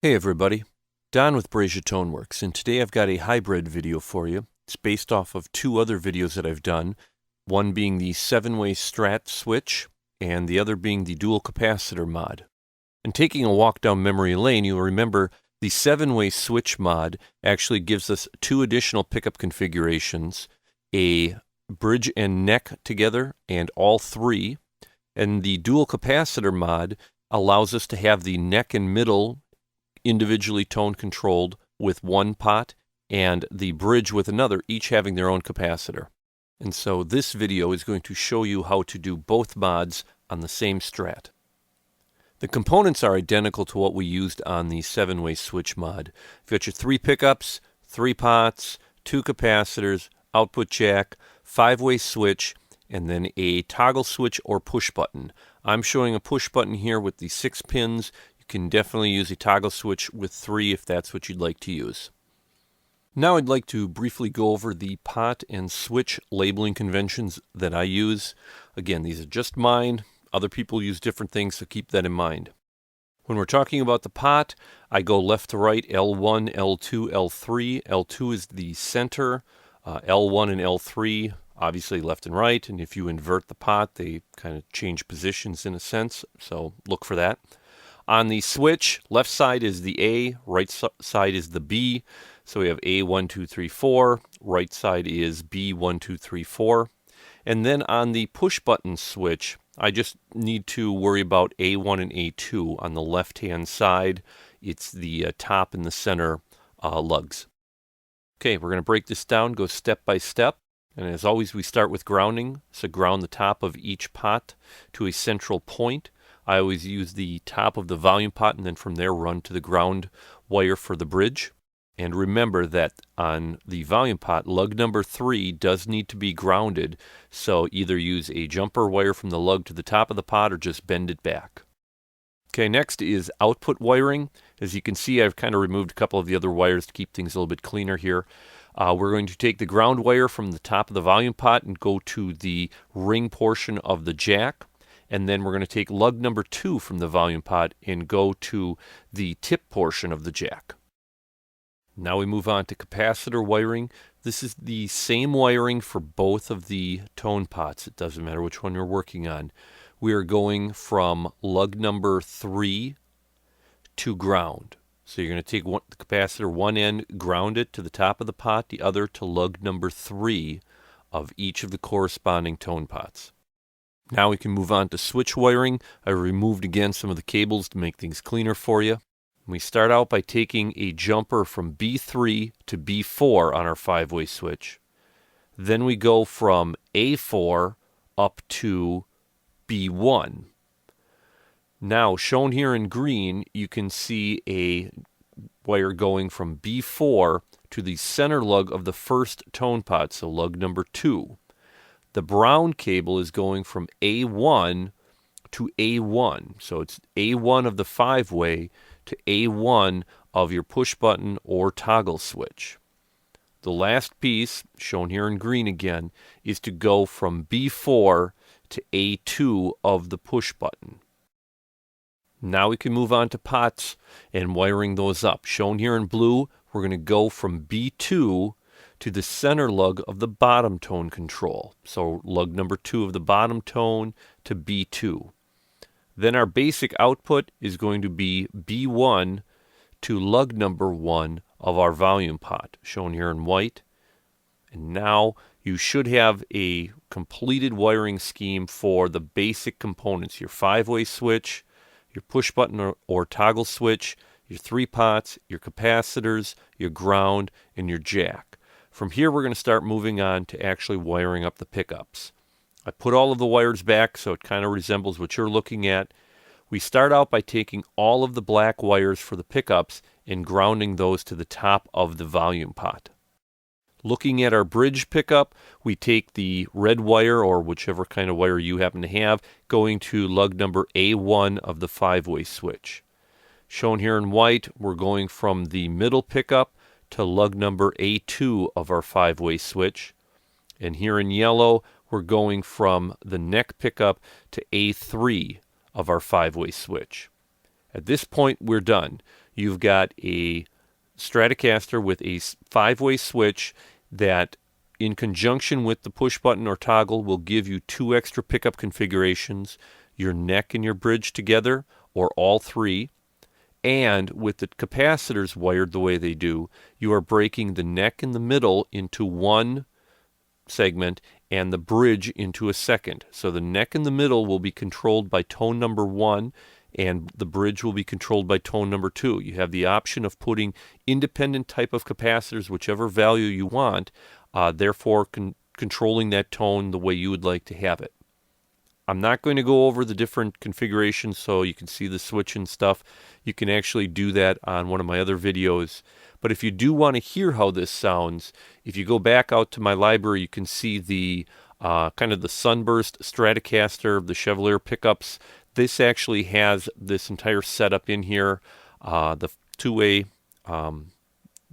Hey everybody, Don with Breja Tone Works, and today I've got a hybrid video for you. It's based off of two other videos that I've done, one being the 7-way Strat switch, and the other being the dual capacitor mod. And taking a walk down memory lane, you'll remember the 7-way switch mod actually gives us two additional pickup configurations, a bridge and neck together, and all three. And the dual capacitor mod allows us to have the neck and middle individually tone controlled with one pot and the bridge with another, each having their own capacitor. And so this video is going to show you how to do both mods on the same Strat. The components are identical to what we used on the 7-way switch mod. You've got your 3 pickups, 3 pots, 2 capacitors, output jack, 5-way switch, and then a toggle switch or push button. I'm showing a push button here with the 6 pins. You can definitely use a toggle switch with 3 if that's what you'd like to use. Now I'd like to briefly go over the pot and switch labeling conventions that I use. Again, these are just mine. Other people use different things, so keep that in mind. When we're talking about the pot, I go left to right, L1, L2, L3. L2 is the center, L1 and L3 obviously left and right, and if you invert the pot, they kind of change positions in a sense, so look for that. On the switch, left side is the A, right side is the B. So we have A, 1, 2, 3, 4. Right side is B, 1, 2, 3, 4. And then on the push button switch, I just need to worry about A1 and A2. On the left-hand side, it's the top and the center lugs. Okay, we're going to break this down, go step by step. And as always, we start with grounding. So ground the top of each pot to a central point. I always use the top of the volume pot and then from there run to the ground wire for the bridge. And remember that on the volume pot, lug number 3 does need to be grounded, so either use a jumper wire from the lug to the top of the pot or just bend it back. Okay, next is output wiring. As you can see, I've kind of removed a couple of the other wires to keep things a little bit cleaner here. We're going to take the ground wire from the top of the volume pot and go to the ring portion of the jack. And then we're going to take lug number 2 from the volume pot and go to the tip portion of the jack. Now we move on to capacitor wiring. This is the same wiring for both of the tone pots. It doesn't matter which one you're working on. We are going from lug number 3 to ground. So you're going to take the capacitor one end, ground it to the top of the pot, the other to lug number 3 of each of the corresponding tone pots. Now we can move on to switch wiring. I removed again some of the cables to make things cleaner for you. We start out by taking a jumper from B3 to B4 on our 5-way switch. Then we go from A4 up to B1. Now, shown here in green, you can see a wire going from B4 to the center lug of the first tone pot, so lug number 2. The brown cable is going from A1 to A1. So it's A1 of the 5-way to A1 of your push button or toggle switch. The last piece, shown here in green again, is to go from B4 to A2 of the push button. Now we can move on to pots and wiring those up. Shown here in blue, we're going to go from B2 to the center lug of the bottom tone control. So lug number 2 of the bottom tone to B2. Then our basic output is going to be B1 to lug number 1 of our volume pot, shown here in white. And now you should have a completed wiring scheme for the basic components, your 5-way switch, your push button or toggle switch, your 3 pots, your capacitors, your ground, and your jack. From here, we're going to start moving on to actually wiring up the pickups. I put all of the wires back so it kind of resembles what you're looking at. We start out by taking all of the black wires for the pickups and grounding those to the top of the volume pot. Looking at our bridge pickup, we take the red wire, or whichever kind of wire you happen to have, going to lug number A1 of the 5-way switch. Shown here in white, we're going from the middle pickup to lug number A2 of our 5-way switch. And here in yellow, we're going from the neck pickup to A3 of our 5-way switch. At this point, we're done. You've got a Stratocaster with a 5-way switch that, in conjunction with the push button or toggle, will give you 2 extra pickup configurations, your neck and your bridge together, or all 3. And with the capacitors wired the way they do, you are breaking the neck in the middle into one segment and the bridge into a second. So the neck in the middle will be controlled by tone number 1, and the bridge will be controlled by tone number 2. You have the option of putting independent type of capacitors, whichever value you want, therefore controlling that tone the way you would like to have it. I'm not going to go over the different configurations so you can see the switch and stuff. You can actually do that on one of my other videos. But if you do want to hear how this sounds, if you go back out to my library, you can see the kind of the Sunburst Stratocaster, the Chevalier pickups. This actually has this entire setup in here, the 2-way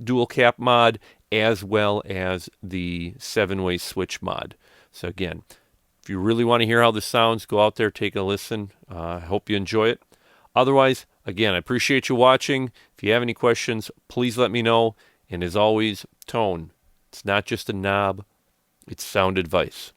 dual cap mod, as well as the 7-way switch mod. So again, if you really want to hear how this sounds, go out there, take a listen. I hope you enjoy it. Otherwise, again, I appreciate you watching. If you have any questions, please let me know. And as always, tone. It's not just a knob, it's sound advice.